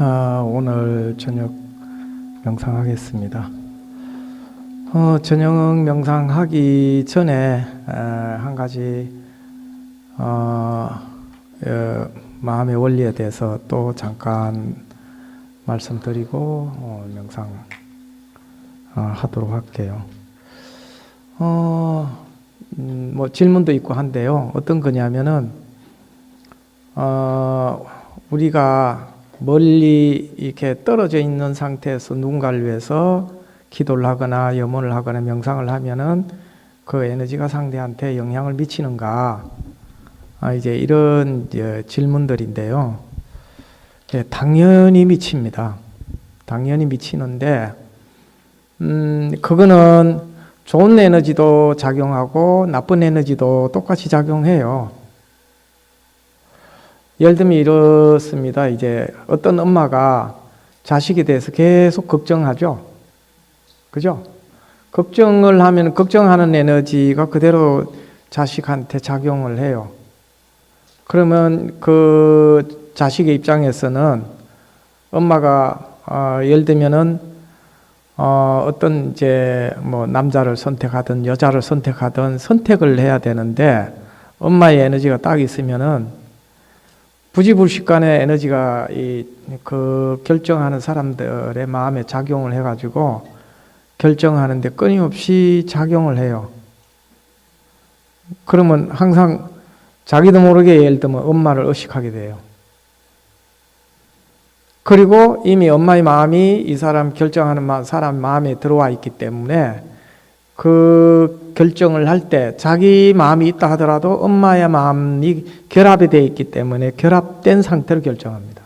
오늘 저녁 명상하겠습니다. 저녁 명상하기 전에 한 가지 마음의 원리에 대해서 또 잠깐 말씀드리고 명상 하도록 할게요. 뭐 질문도 있고 한데요. 어떤 거냐면은 우리가 멀리 이렇게 떨어져 있는 상태에서 누군가를 위해서 기도를 하거나 염원을 하거나 명상을 하면은 그 에너지가 상대한테 영향을 미치는가? 이제 이런 질문들인데요. 당연히 미칩니다. 당연히 미치는데, 그거는 좋은 에너지도 작용하고 나쁜 에너지도 똑같이 작용해요. 예를 들면 이렇습니다. 이제 어떤 엄마가 자식에 대해서 계속 걱정하죠. 그죠? 걱정을 하면 걱정하는 에너지가 그대로 자식한테 작용을 해요. 그러면 그 자식의 입장에서는 엄마가 예를 들면은 어떤 이제 뭐 남자를 선택하든 여자를 선택하든 선택을 해야 되는데 엄마의 에너지가 딱 있으면은 부지불식간의 에너지가 그 결정하는 사람들의 마음에 작용을 해가지고 결정하는데 끊임없이 작용을 해요. 그러면 항상 자기도 모르게 예를 들면 엄마를 의식하게 돼요. 그리고 이미 엄마의 마음이 이 사람 결정하는 사람 마음에 들어와 있기 때문에 그 결정을 할 때 자기 마음이 있다 하더라도 엄마의 마음이 결합이 되어 있기 때문에 결합된 상태로 결정합니다.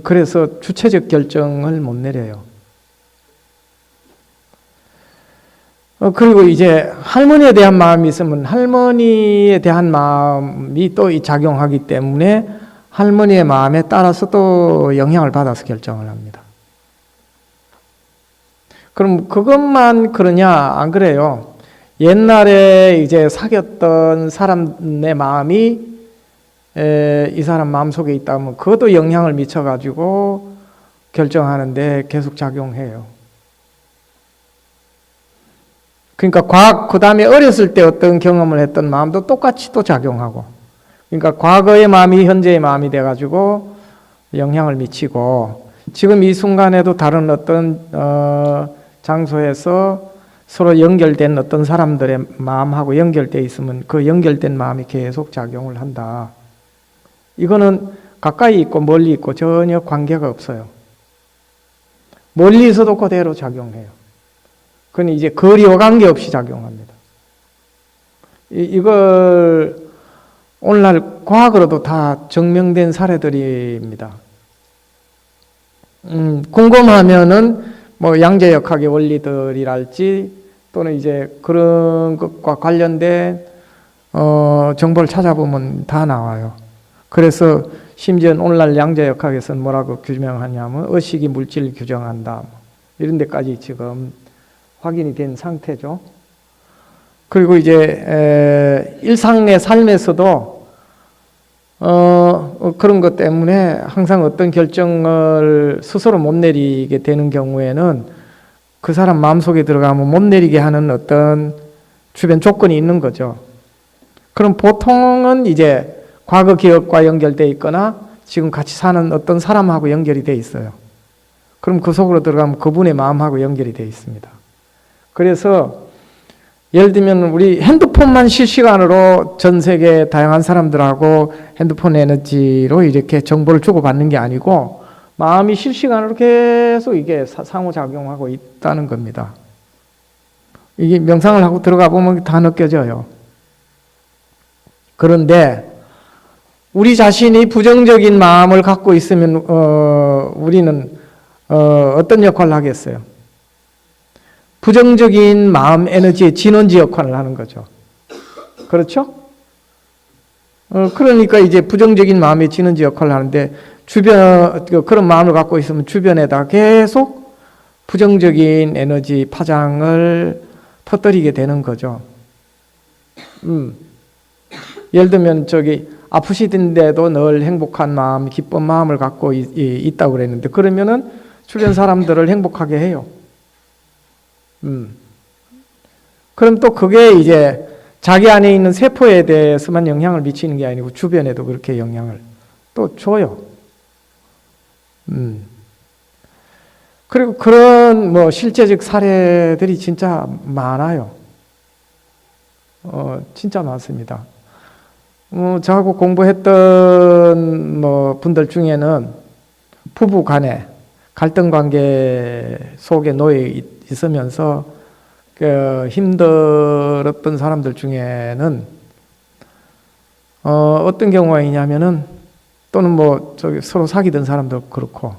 그래서 주체적 결정을 못 내려요. 그리고 이제 할머니에 대한 마음이 있으면 할머니에 대한 마음이 또 작용하기 때문에 할머니의 마음에 따라서 또 영향을 받아서 결정을 합니다. 그럼 그것만 그러냐? 안 그래요. 옛날에 이제 사귀었던 사람의 마음이 이 사람 마음속에 있다면 그것도 영향을 미쳐가지고 결정하는데 계속 작용해요. 그러니까 그 다음에 어렸을 때 어떤 경험을 했던 마음도 똑같이 또 작용하고, 그러니까 과거의 마음이 현재의 마음이 돼가지고 영향을 미치고, 지금 이 순간에도 다른 어떤 장소에서 서로 연결된 어떤 사람들의 마음하고 연결되어 있으면 그 연결된 마음이 계속 작용을 한다. 이거는 가까이 있고 멀리 있고 전혀 관계가 없어요. 멀리 있어도 그대로 작용해요. 그건 이제 거리와 관계없이 작용합니다. 이걸 오늘날 과학으로도 다 증명된 사례들입니다. 궁금하면은 뭐 양자역학의 원리들이랄지 또는 이제 그런 것과 관련된 정보를 찾아보면 다 나와요. 그래서 심지어 오늘날 양자역학에서는 뭐라고 규명하냐면 의식이 물질을 규정한다, 이런 데까지 지금 확인이 된 상태죠. 그리고 이제 일상의 삶에서도 그런 것 때문에 항상 어떤 결정을 스스로 못 내리게 되는 경우에는 그 사람 마음속에 들어가면 못 내리게 하는 어떤 주변 조건이 있는 거죠. 그럼 보통은 이제 과거 기억과 연결되어 있거나 지금 같이 사는 어떤 사람하고 연결이 되어 있어요. 그럼 그 속으로 들어가면 그분의 마음하고 연결이 되어 있습니다. 그래서 예를 들면 우리 핸드폰만 실시간으로 전 세계 다양한 사람들하고 핸드폰 에너지로 이렇게 정보를 주고받는 게 아니고 마음이 실시간으로 계속 이게 상호작용하고 있다는 겁니다. 이게 명상을 하고 들어가 보면 다 느껴져요. 그런데 우리 자신이 부정적인 마음을 갖고 있으면 우리는 어떤 역할을 하겠어요? 부정적인 마음 에너지의 진원지 역할을 하는 거죠. 그렇죠? 그러니까 이제 부정적인 마음의 진원지 역할을 하는데 그런 마음을 갖고 있으면 주변에다 계속 부정적인 에너지 파장을 터뜨리게 되는 거죠. 예를 들면 아프시던데도 늘 행복한 마음, 기쁜 마음을 갖고 있다고 그랬는데, 그러면은 주변 사람들을 행복하게 해요. 그럼 또 그게 이제 자기 안에 있는 세포에 대해서만 영향을 미치는 게 아니고 주변에도 그렇게 영향을 또 줘요. 그리고 그런 뭐 실제적 사례들이 진짜 많아요. 진짜 많습니다. 저하고 공부했던 뭐 분들 중에는 부부 간에 갈등 관계 속에 놓여 있으면서 그 힘들었던 사람들 중에는 어떤 경우가 있냐면은, 또는 뭐 저기 서로 사귀던 사람도 그렇고,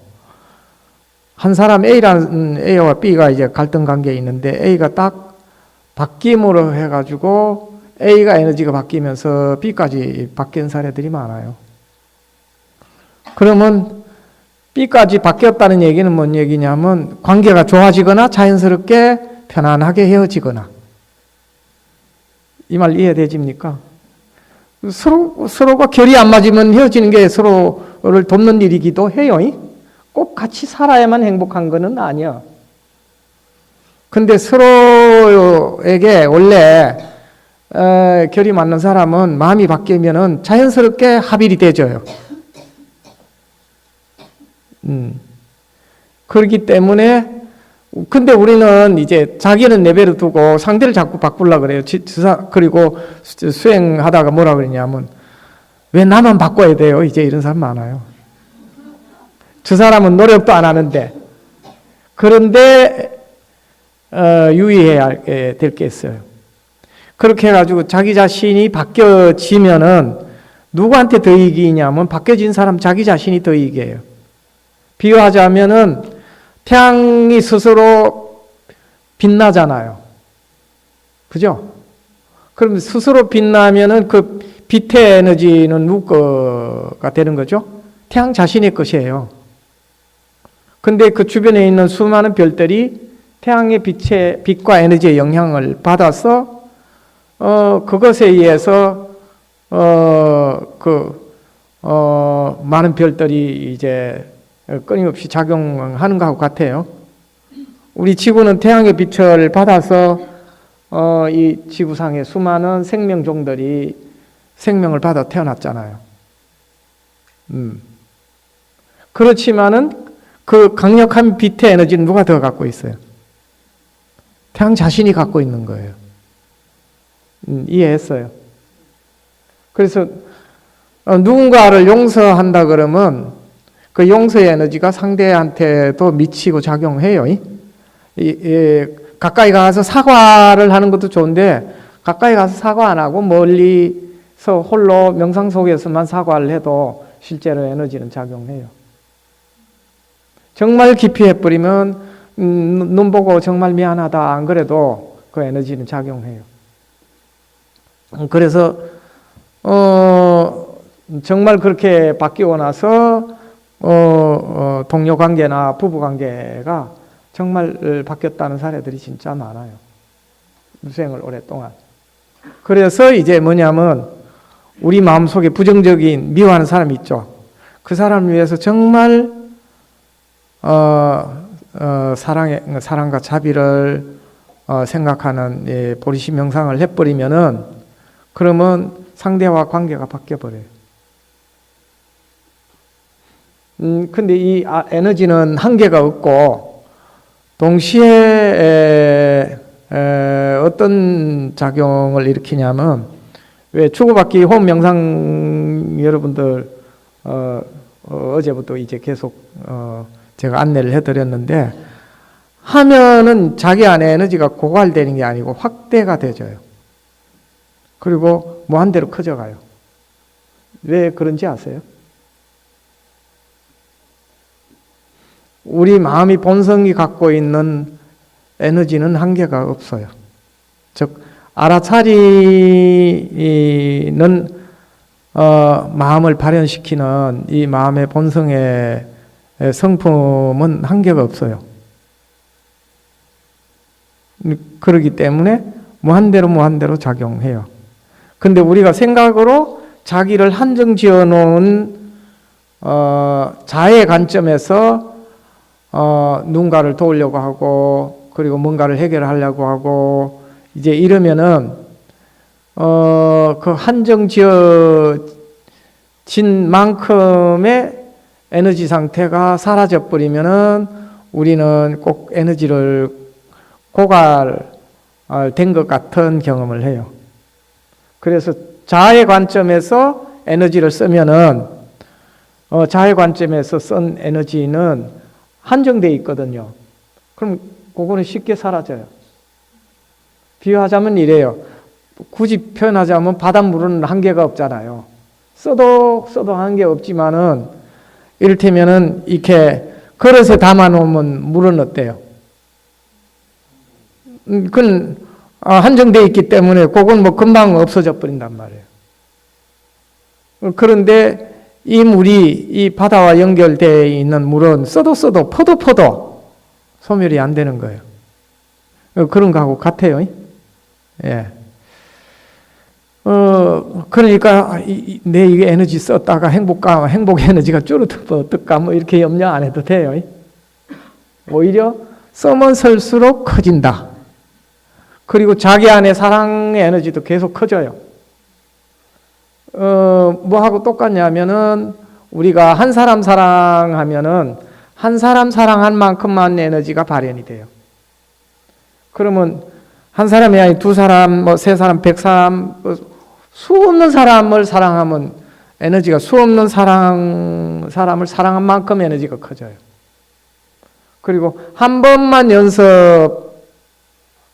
한 사람 A와 B가 이제 갈등 관계에 있는데 A가 딱 바뀜으로 해가지고 A가 에너지가 바뀌면서 B까지 바뀐 사례들이 많아요. 그러면 B까지 바뀌었다는 얘기는 뭔 얘기냐면 관계가 좋아지거나 자연스럽게 편안하게 헤어지거나, 이 말 이해되십니까? 서로가 결이 안 맞으면 헤어지는 게 서로를 돕는 일이기도 해요. 꼭 같이 살아야만 행복한 거는 아니야. 근데 서로에게 원래 결이 맞는 사람은 마음이 바뀌면은 자연스럽게 합일이 되져요. 그렇기 때문에, 근데 우리는 이제 자기는 내버려 두고 상대를 자꾸 바꾸려고 그래요. 그리고 수행하다가 뭐라 그러냐면, 왜 나만 바꿔야 돼요? 이제 이런 사람 많아요. 저 사람은 노력도 안 하는데. 그런데 유의해야 될 게 있어요. 그렇게 해가지고 자기 자신이 바뀌어지면은 누구한테 더 이익이냐면 바뀌어진 사람 자기 자신이 더 이익이에요. 비유하자면은 태양이 스스로 빛나잖아요. 그죠? 그럼 스스로 빛나면은 그 빛의 에너지는 누구 거가 되는 거죠? 태양 자신의 것이에요. 근데 그 주변에 있는 수많은 별들이 태양의 빛과 에너지의 영향을 받아서 그것에 의해서 많은 별들이 이제 끊임없이 작용하는 것하고 같아요. 우리 지구는 태양의 빛을 받아서 이 지구상의 수많은 생명종들이 생명을 받아 태어났잖아요. 그렇지만은 그 강력한 빛의 에너지는 누가 더 갖고 있어요? 태양 자신이 갖고 있는 거예요. 이해했어요? 그래서 누군가를 용서한다 그러면 그 용서의 에너지가 상대한테도 미치고 작용해요. 가까이 가서 사과를 하는 것도 좋은데, 가까이 가서 사과 안 하고 멀리서 홀로 명상 속에서만 사과를 해도 실제로 에너지는 작용해요. 정말 깊이 해버리면 눈 보고 정말 미안하다 안 그래도 그 에너지는 작용해요. 그래서 정말 그렇게 바뀌고 나서 동료 관계나 부부 관계가 정말 바뀌었다는 사례들이 진짜 많아요. 수행을 오랫동안. 그래서 이제 뭐냐면 우리 마음속에 부정적인 미워하는 사람이 있죠. 그 사람을 위해서 정말 사랑과 자비를 생각하는 보리심 명상을 해버리면은, 그러면 상대와 관계가 바뀌어버려요. 근데 이 에너지는 한계가 없고, 동시에 어떤 작용을 일으키냐면, 왜 주고받기 호흡 명상 여러분들 어제부터 이제 계속 제가 안내를 해드렸는데, 하면은 자기 안에 에너지가 고갈되는 게 아니고 확대가 되져요. 그리고 무한대로 커져가요. 왜 그런지 아세요? 우리 마음이 본성이 갖고 있는 에너지는 한계가 없어요. 즉 알아차리는 마음을 발현시키는 이 마음의 본성의 성품은 한계가 없어요. 그렇기 때문에 무한대로 작용해요. 근데 우리가 생각으로 자기를 한정지어 놓은 자의 관점에서 누군가를 도우려고 하고 그리고 뭔가를 해결하려고 하고 이제 이러면은 그 한정지어진 만큼의 에너지 상태가 사라져 버리면은 우리는 꼭 에너지를 고갈된 것 같은 경험을 해요. 그래서 자의 관점에서 에너지를 쓰면은 자의 관점에서 쓴 에너지는 한정되어 있거든요. 그럼 그거는 쉽게 사라져요. 비유하자면 이래요. 굳이 표현하자면 바닷물은 한계가 없잖아요. 써도 한계 없지만은 이를테면은 이렇게 그릇에 담아 놓으면 물은 어때요? 그건 한정되어 있기 때문에 그건 뭐 금방 없어져 버린단 말이에요. 그런데 이 물이 이 바다와 연결되어 있는 물은 써도 퍼도 소멸이 안 되는 거예요. 그런 거하고 같아요. 예. 그러니까 내 이게 에너지 썼다가 행복의 에너지가 줄어들면 어떨까 뭐 이렇게 염려 안 해도 돼요. 오히려 쓰면 쓸수록 커진다. 그리고 자기 안에 사랑의 에너지도 계속 커져요. 뭐하고 똑같냐면은 우리가 한 사람 사랑하면은 한 사람 사랑한 만큼만 에너지가 발현이 돼요. 그러면 한 사람이 아니 두 사람, 뭐 세 사람, 100사람, 수 없는 사람을 사랑하면 에너지가 수 없는 사람을 사랑한 만큼 에너지가 커져요. 그리고 한 번만 연습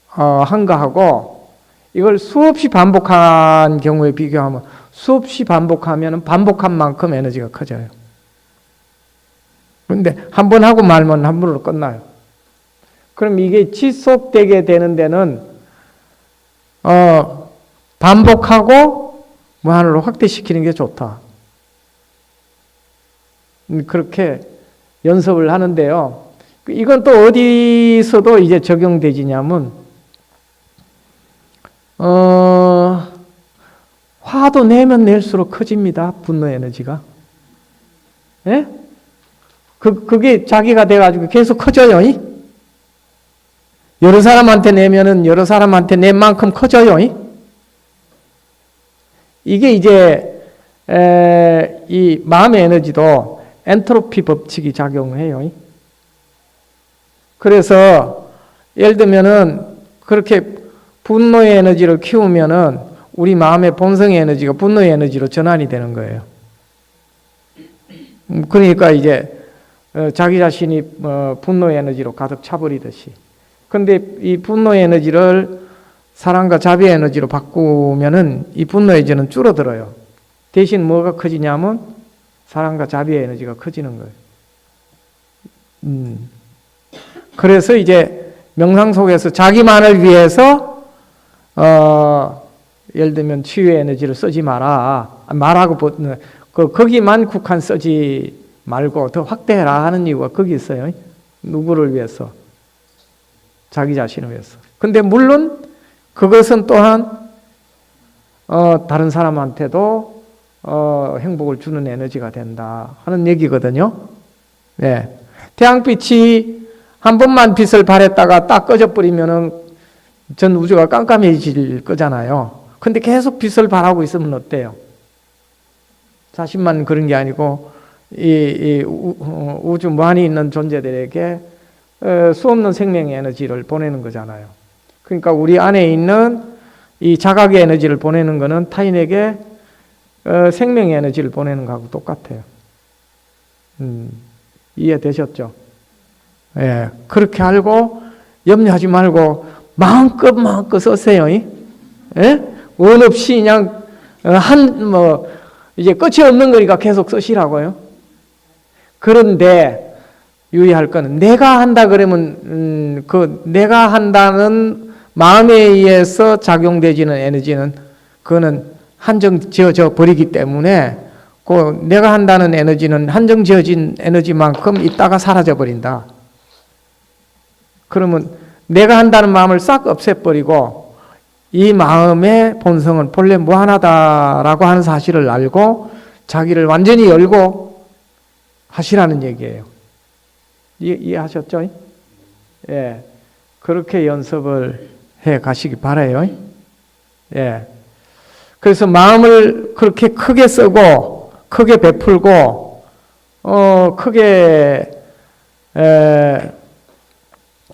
한 거하고 이걸 수없이 반복한 경우에 비교하면 수없이 반복하면 반복한 만큼 에너지가 커져요. 그런데 한 번 하고 말면 한 번으로 끝나요. 그럼 이게 지속되게 되는 데는 반복하고 무한으로 확대시키는 게 좋다. 그렇게 연습을 하는데요. 이건 또 어디서도 이제 적용되지냐면 화도 내면 낼수록 커집니다. 분노 에너지가. 예? 그게 자기가 돼가지고 계속 커져요. 여러 사람한테 내면은 여러 사람한테 낸 만큼 커져요. 이게 이제 이 마음의 에너지도 엔트로피 법칙이 작용해요. 그래서 예를 들면은 그렇게 분노의 에너지를 키우면은 우리 마음의 본성의 에너지가 분노의 에너지로 전환이 되는 거예요. 그러니까 이제 자기 자신이 분노의 에너지로 가득 차버리듯이. 근데 이 분노의 에너지를 사랑과 자비의 에너지로 바꾸면은 이 분노의 에너지는 줄어들어요. 대신 뭐가 커지냐면 사랑과 자비의 에너지가 커지는 거예요. 그래서 이제 명상 속에서 자기만을 위해서 예를 들면 치유의 에너지를 쓰지 말하고 거기만 국한 쓰지 말고 더 확대해라 하는 이유가 거기 있어요. 누구를 위해서? 자기 자신을 위해서. 근데 물론 그것은 또한 다른 사람한테도 행복을 주는 에너지가 된다 하는 얘기거든요. 네. 태양빛이 한 번만 빛을 발했다가 딱 꺼져버리면은 전 우주가 깜깜해질 거잖아요. 근데 계속 빛을 발하고 있으면 어때요? 자신만 그런 게 아니고 이 우주 무한히 있는 존재들에게 수없는 생명의 에너지를 보내는 거잖아요. 그러니까 우리 안에 있는 이 자각의 에너지를 보내는 거는 타인에게 생명의 에너지를 보내는 거하고 똑같아요. 이해되셨죠? 예, 그렇게 알고 염려하지 말고 마음껏 쓰세요. 예? 원 없이 그냥 이제 끝이 없는 거니까 계속 쓰시라고요. 그런데 유의할 거는 내가 한다 그러면 내가 한다는 마음에 의해서 작용되지는 에너지는 그거는 한정 지어져 버리기 때문에 그 내가 한다는 에너지는 한정 지어진 에너지만큼 있다가 사라져 버린다. 그러면 내가 한다는 마음을 싹 없애버리고 이 마음의 본성은 본래 무한하다라고 하는 사실을 알고 자기를 완전히 열고 하시라는 얘기예요. 이해하셨죠? 예. 그렇게 연습을 해 가시기 바라요. 예. 그래서 마음을 그렇게 크게 쓰고, 크게 베풀고, 크게,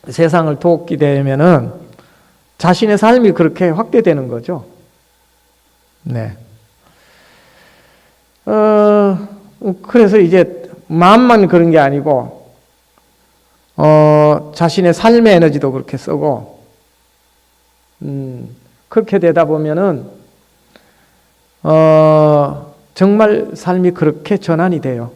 세상을 돕게 되면은 자신의 삶이 그렇게 확대되는 거죠. 네. 그래서 이제 마음만 그런 게 아니고, 자신의 삶의 에너지도 그렇게 쓰고, 그렇게 되다 보면은, 정말 삶이 그렇게 전환이 돼요.